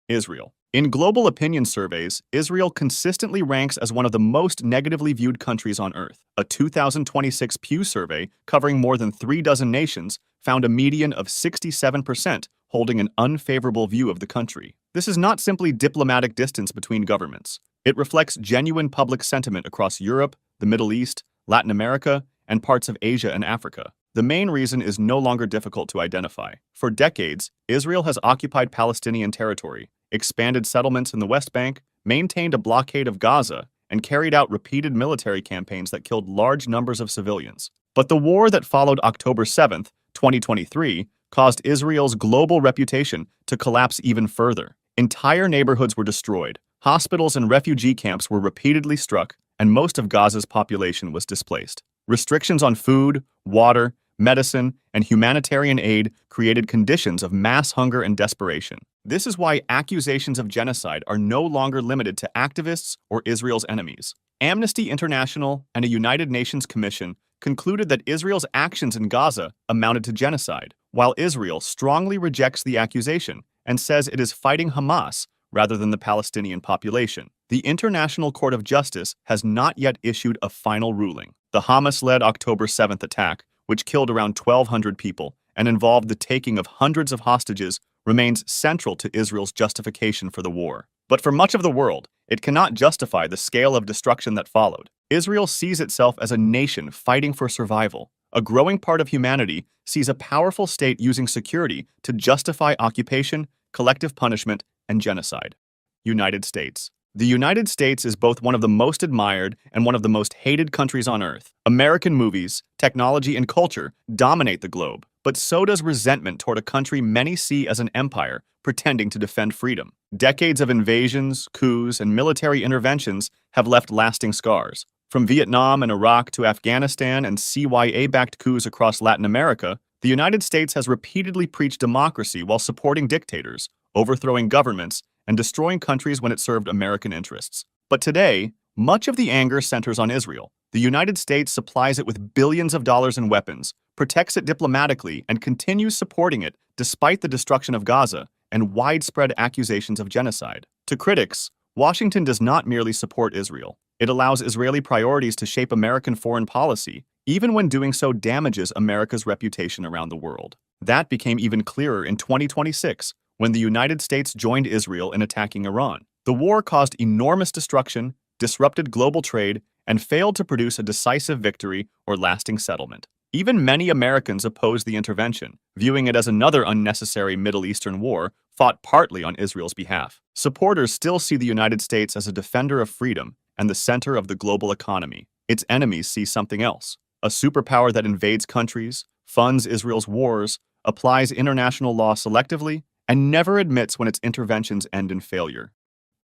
Israel. In global opinion surveys, Israel consistently ranks as one of the most negatively viewed countries on Earth. A 2026 Pew survey covering more than 36 nations found a median of 67% holding an unfavorable view of the country. This is not simply diplomatic distance between governments. It reflects genuine public sentiment across Europe, the Middle East, Latin America, and parts of Asia and Africa. The main reason is no longer difficult to identify. For decades, Israel has occupied Palestinian territory, expanded settlements in the West Bank, maintained a blockade of Gaza, and carried out repeated military campaigns that killed large numbers of civilians. But the war that followed October 7, 2023, caused Israel's global reputation to collapse even further. Entire neighborhoods were destroyed, hospitals and refugee camps were repeatedly struck, and most of Gaza's population was displaced. Restrictions on food, water, medicine, and humanitarian aid created conditions of mass hunger and desperation. This is why accusations of genocide are no longer limited to activists or Israel's enemies. Amnesty International and a United Nations Commission concluded that Israel's actions in Gaza amounted to genocide, while Israel strongly rejects the accusation and says it is fighting Hamas rather than the Palestinian population. The International Court of Justice has not yet issued a final ruling. The Hamas-led October 7th attack, which killed around 1,200 people and involved the taking of hundreds of hostages, remains central to Israel's justification for the war. But for much of the world, it cannot justify the scale of destruction that followed. Israel sees itself as a nation fighting for survival. A growing part of humanity sees a powerful state using security to justify occupation, collective punishment, and genocide. United States. The United States is both one of the most admired and one of the most hated countries on Earth. American movies, technology, and culture dominate the globe, but so does resentment toward a country many see as an empire pretending to defend freedom. Decades of invasions, coups, and military interventions have left lasting scars. From Vietnam and Iraq to Afghanistan and CIA-backed coups across Latin America, the United States has repeatedly preached democracy while supporting dictators, overthrowing governments, and destroying countries when it served American interests. But today, much of the anger centers on Israel. The United States supplies it with billions of dollars in weapons, protects it diplomatically, and continues supporting it despite the destruction of Gaza and widespread accusations of genocide. To critics, Washington does not merely support Israel. It allows Israeli priorities to shape American foreign policy, even when doing so damages America's reputation around the world. That became even clearer in 2026, when the United States joined Israel in attacking Iran. The war caused enormous destruction, disrupted global trade, and failed to produce a decisive victory or lasting settlement. Even many Americans opposed the intervention, viewing it as another unnecessary Middle Eastern war fought partly on Israel's behalf. Supporters still see the United States as a defender of freedom and the center of the global economy. Its enemies see something else: a superpower that invades countries, funds Israel's wars, applies international law selectively, and never admits when its interventions end in failure.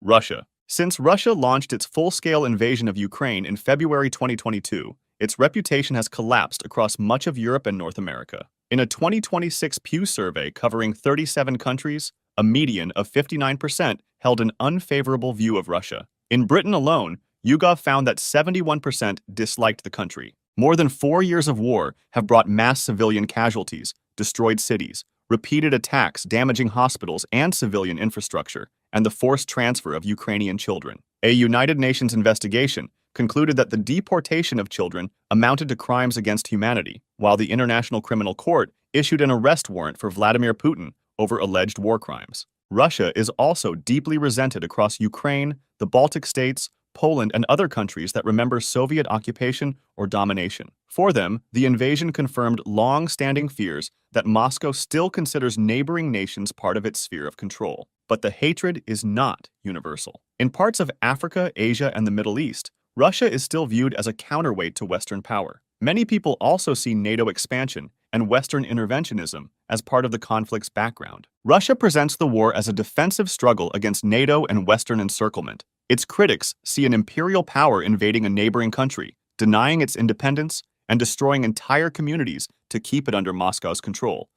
Russia. Since Russia launched its full-scale invasion of Ukraine in February 2022, its reputation has collapsed across much of Europe and North America. In a 2026 Pew survey covering 37 countries, a median of 59% held an unfavorable view of Russia. In Britain alone, YouGov found that 71% disliked the country. More than 4 years of war have brought mass civilian casualties, destroyed cities, repeated attacks damaging hospitals and civilian infrastructure, and the forced transfer of Ukrainian children. A United Nations investigation concluded that the deportation of children amounted to crimes against humanity, while the International Criminal Court issued an arrest warrant for Vladimir Putin over alleged war crimes. Russia is also deeply resented across Ukraine, the Baltic states, Poland, and other countries that remember Soviet occupation or domination. For them, the invasion confirmed long-standing fears that Moscow still considers neighboring nations part of its sphere of control. But the hatred is not universal. In parts of Africa, Asia, and the Middle East, Russia is still viewed as a counterweight to Western power. Many people also see NATO expansion and Western interventionism as part of the conflict's background. Russia presents the war as a defensive struggle against NATO and Western encirclement. Its critics see an imperial power invading a neighboring country, denying its independence, and destroying entire communities to keep it under Moscow's control.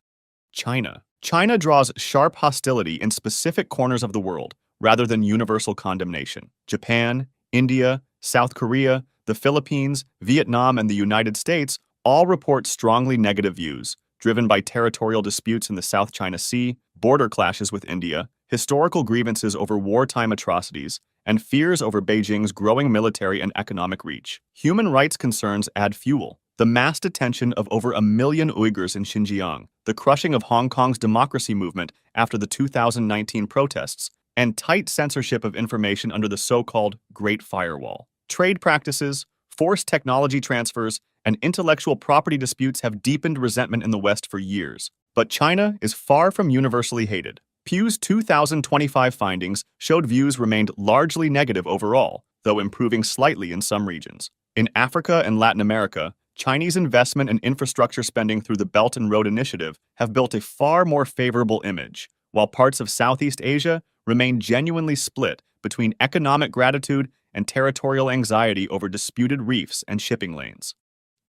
China. China draws sharp hostility in specific corners of the world, rather than universal condemnation. Japan, India, South Korea, the Philippines, Vietnam, and the United States all report strongly negative views, driven by territorial disputes in the South China Sea, border clashes with India, historical grievances over wartime atrocities, and fears over Beijing's growing military and economic reach. Human rights concerns add fuel. The mass detention of over 1 million Uyghurs in Xinjiang, the crushing of Hong Kong's democracy movement after the 2019 protests, and tight censorship of information under the so-called Great Firewall. Trade practices, forced technology transfers, and intellectual property disputes have deepened resentment in the West for years. But China is far from universally hated. Pew's 2025 findings showed views remained largely negative overall, though improving slightly in some regions. In Africa and Latin America, Chinese investment and infrastructure spending through the Belt and Road Initiative have built a far more favorable image, while parts of Southeast Asia remain genuinely split between economic gratitude and territorial anxiety over disputed reefs and shipping lanes.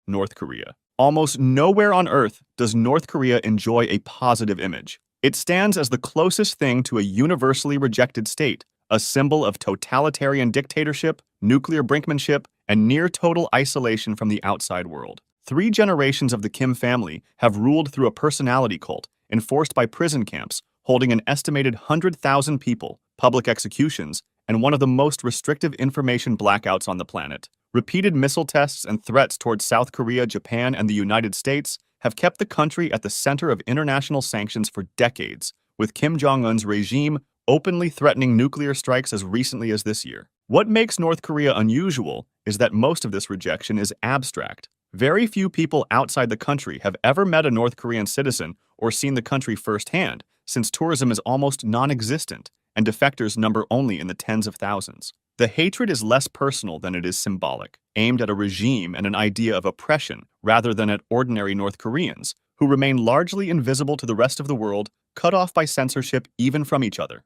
North Korea. Almost nowhere on Earth does North Korea enjoy a positive image. It stands as the closest thing to a universally rejected state, a symbol of totalitarian dictatorship, nuclear brinkmanship, and near-total isolation from the outside world. 3 generations of the Kim family have ruled through a personality cult, enforced by prison camps, holding an estimated 100,000 people, public executions, and one of the most restrictive information blackouts on the planet. Repeated missile tests and threats towards South Korea, Japan, and the United States have kept the country at the center of international sanctions for decades, with Kim Jong-un's regime openly threatening nuclear strikes as recently as this year. What makes North Korea unusual is that most of this rejection is abstract. Very few people outside the country have ever met a North Korean citizen or seen the country firsthand, since tourism is almost non-existent and defectors number only in the tens of thousands. The hatred is less personal than it is symbolic, aimed at a regime and an idea of oppression rather than at ordinary North Koreans, who remain largely invisible to the rest of the world, cut off by censorship even from each other.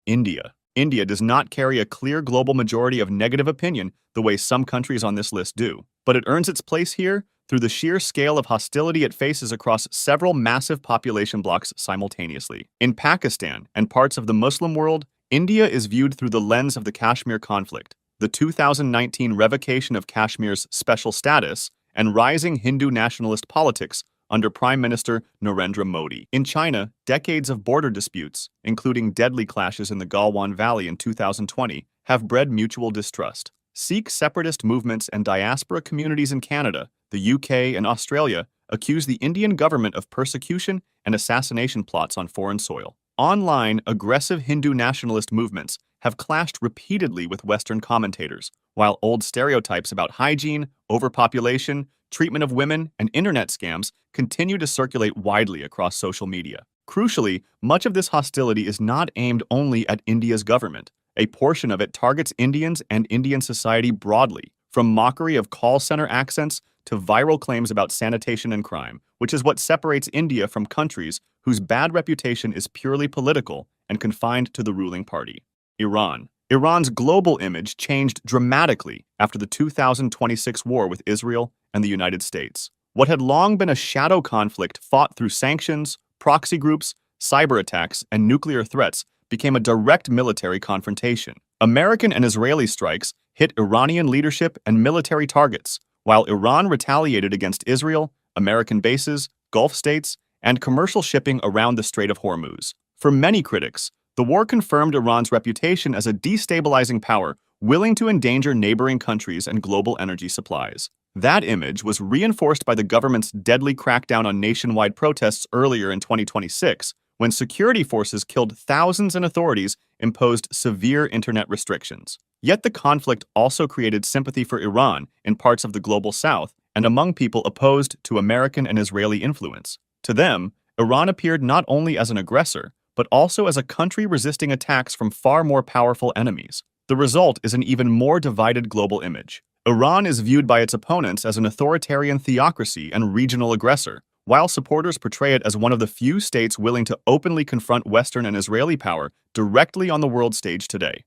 India. India does not carry a clear global majority of negative opinion the way some countries on this list do, but it earns its place here through the sheer scale of hostility it faces across several massive population blocks simultaneously. In Pakistan and parts of the Muslim world, India is viewed through the lens of the Kashmir conflict, the 2019 revocation of Kashmir's special status, and rising Hindu nationalist politics under Prime Minister Narendra Modi. In China, decades of border disputes, including deadly clashes in the Galwan Valley in 2020, have bred mutual distrust. Sikh separatist movements and diaspora communities in Canada, the UK, and Australia accuse the Indian government of persecution and assassination plots on foreign soil. Online, aggressive Hindu nationalist movements have clashed repeatedly with Western commentators, while old stereotypes about hygiene, overpopulation, treatment of women, and internet scams continue to circulate widely across social media. Crucially, much of this hostility is not aimed only at India's government. A portion of it targets Indians and Indian society broadly, from mockery of call center accents to viral claims about sanitation and crime, which is what separates India from countries whose bad reputation is purely political and confined to the ruling party. Iran. Iran's global image changed dramatically after the 2026 war with Israel and the United States. What had long been a shadow conflict fought through sanctions, proxy groups, cyber attacks, and nuclear threats became a direct military confrontation. American and Israeli strikes hit Iranian leadership and military targets, while Iran retaliated against Israel, American bases, Gulf states, and commercial shipping around the Strait of Hormuz. For many critics, the war confirmed Iran's reputation as a destabilizing power willing to endanger neighboring countries and global energy supplies. That image was reinforced by the government's deadly crackdown on nationwide protests earlier in 2026, when security forces killed thousands and authorities imposed severe internet restrictions. Yet the conflict also created sympathy for Iran in parts of the global south and among people opposed to American and Israeli influence. To them, Iran appeared not only as an aggressor, but also as a country resisting attacks from far more powerful enemies. The result is an even more divided global image. Iran is viewed by its opponents as an authoritarian theocracy and regional aggressor, while supporters portray it as one of the few states willing to openly confront Western and Israeli power directly on the world stage today.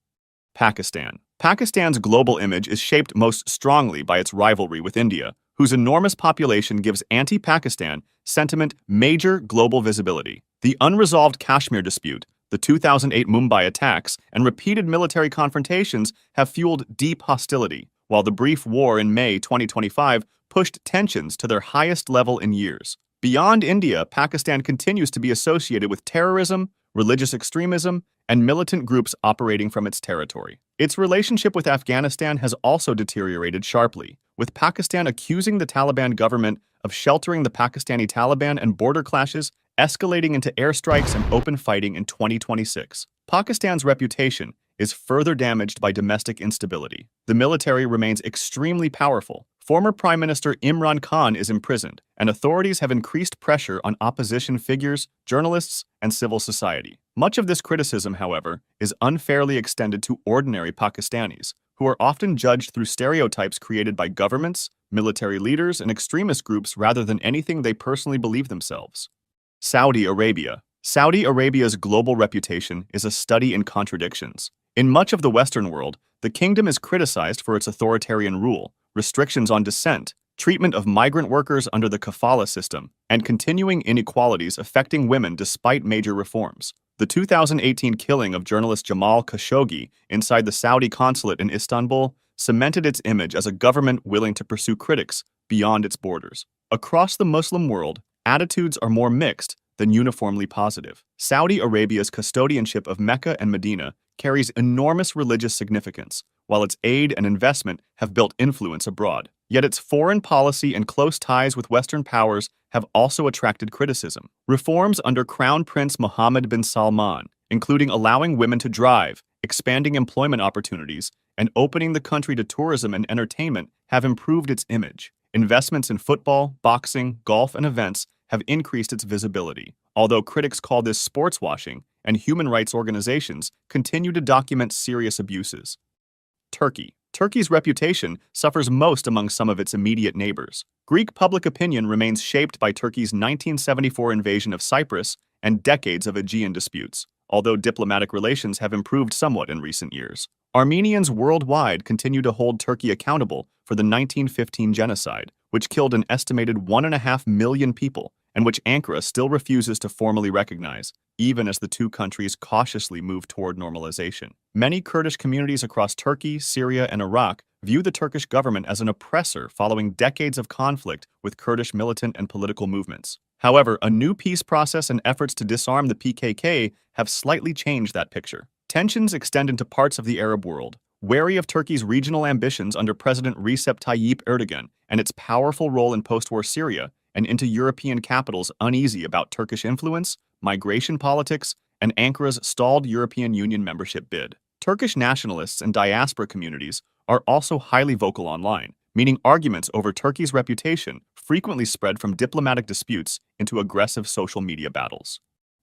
Pakistan. Pakistan's global image is shaped most strongly by its rivalry with India, whose enormous population gives anti-Pakistan sentiment major global visibility. The unresolved Kashmir dispute, the 2008 Mumbai attacks, and repeated military confrontations have fueled deep hostility, while the brief war in May 2025 pushed tensions to their highest level in years. Beyond India, Pakistan continues to be associated with terrorism, religious extremism, and militant groups operating from its territory. Its relationship with Afghanistan has also deteriorated sharply, with Pakistan accusing the Taliban government of sheltering the Pakistani Taliban and border clashes escalating into airstrikes and open fighting in 2026. Pakistan's reputation is further damaged by domestic instability. The military remains extremely powerful. Former Prime Minister Imran Khan is imprisoned, and authorities have increased pressure on opposition figures, journalists, and civil society. Much of this criticism, however, is unfairly extended to ordinary Pakistanis, who are often judged through stereotypes created by governments, military leaders, and extremist groups rather than anything they personally believe themselves. Saudi Arabia. Saudi Arabia's global reputation is a study in contradictions. In much of the Western world, the kingdom is criticized for its authoritarian rule, restrictions on dissent, treatment of migrant workers under the kafala system, and continuing inequalities affecting women despite major reforms. The 2018 killing of journalist Jamal Khashoggi inside the Saudi consulate in Istanbul cemented its image as a government willing to pursue critics beyond its borders. Across the Muslim world, attitudes are more mixed than uniformly positive. Saudi Arabia's custodianship of Mecca and Medina carries enormous religious significance, while its aid and investment have built influence abroad. Yet its foreign policy and close ties with Western powers have also attracted criticism. Reforms under Crown Prince Mohammed bin Salman, including allowing women to drive, expanding employment opportunities, and opening the country to tourism and entertainment, have improved its image. Investments in football, boxing, golf, and events have increased its visibility, although critics call this sports washing, and human rights organizations continue to document serious abuses. Turkey. Turkey's reputation suffers most among some of its immediate neighbors. Greek public opinion remains shaped by Turkey's 1974 invasion of Cyprus and decades of Aegean disputes, although diplomatic relations have improved somewhat in recent years. Armenians worldwide continue to hold Turkey accountable for the 1915 genocide, which killed an estimated 1.5 million people, and which Ankara still refuses to formally recognize, even as the two countries cautiously move toward normalization. Many Kurdish communities across Turkey, Syria, and Iraq view the Turkish government as an oppressor following decades of conflict with Kurdish militant and political movements. However, a new peace process and efforts to disarm the PKK have slightly changed that picture. Tensions extend into parts of the Arab world, wary of Turkey's regional ambitions under President Recep Tayyip Erdogan and its powerful role in post-war Syria, and into European capitals uneasy about Turkish influence, migration politics, and Ankara's stalled European Union membership bid. Turkish nationalists and diaspora communities are also highly vocal online, meaning arguments over Turkey's reputation frequently spread from diplomatic disputes into aggressive social media battles.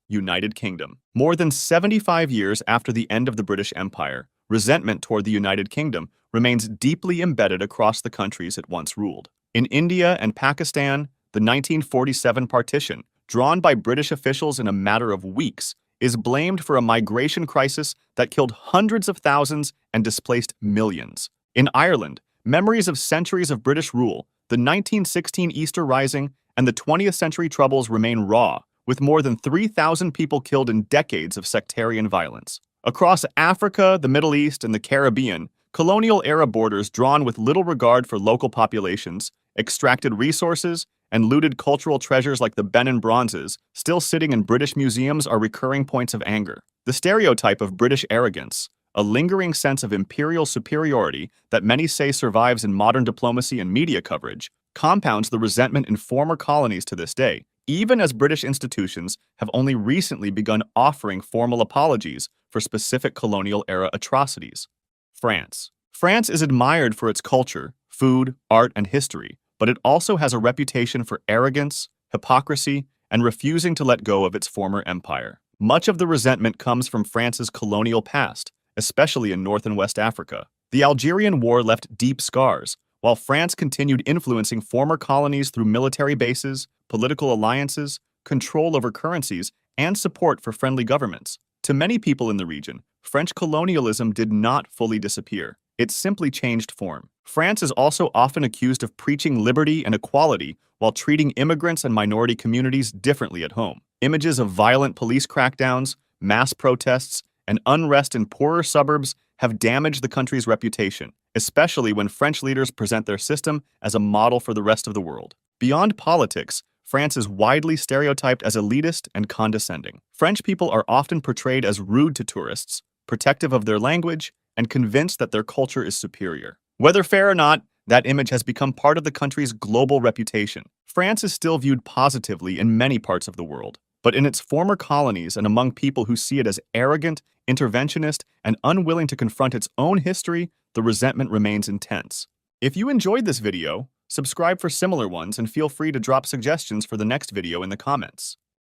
United Kingdom. More than 75 years after the end of the British Empire, resentment toward the United Kingdom remains deeply embedded across the countries it once ruled. In India and Pakistan, the 1947 partition, drawn by British officials in a matter of weeks, is blamed for a migration crisis that killed hundreds of thousands and displaced millions. In Ireland, memories of centuries of British rule, the 1916 Easter Rising, and the 20th century Troubles remain raw, with more than 3,000 people killed in decades of sectarian violence. Across Africa, the Middle East, and the Caribbean, colonial-era borders drawn with little regard for local populations, extracted resources, and looted cultural treasures like the Benin bronzes, still sitting in British museums, are recurring points of anger. The stereotype of British arrogance, a lingering sense of imperial superiority that many say survives in modern diplomacy and media coverage, compounds the resentment in former colonies to this day, even as British institutions have only recently begun offering formal apologies for specific colonial-era atrocities. France. France is admired for its culture, food, art, and history, but it also has a reputation for arrogance, hypocrisy, and refusing to let go of its former empire. Much of the resentment comes from France's colonial past, especially in North and West Africa. The Algerian War left deep scars, while France continued influencing former colonies through military bases, political alliances, control over currencies, and support for friendly governments. To many people in the region, French colonialism did not fully disappear. It simply changed form. France is also often accused of preaching liberty and equality while treating immigrants and minority communities differently at home. Images of violent police crackdowns, mass protests, and unrest in poorer suburbs have damaged the country's reputation, especially when French leaders present their system as a model for the rest of the world. Beyond politics, France is widely stereotyped as elitist and condescending. French people are often portrayed as rude to tourists, protective of their language, and convinced that their culture is superior. Whether fair or not, that image has become part of the country's global reputation. France is still viewed positively in many parts of the world, but in its former colonies and among people who see it as arrogant, interventionist, and unwilling to confront its own history, the resentment remains intense. If you enjoyed this video, subscribe for similar ones and feel free to drop suggestions for the next video in the comments.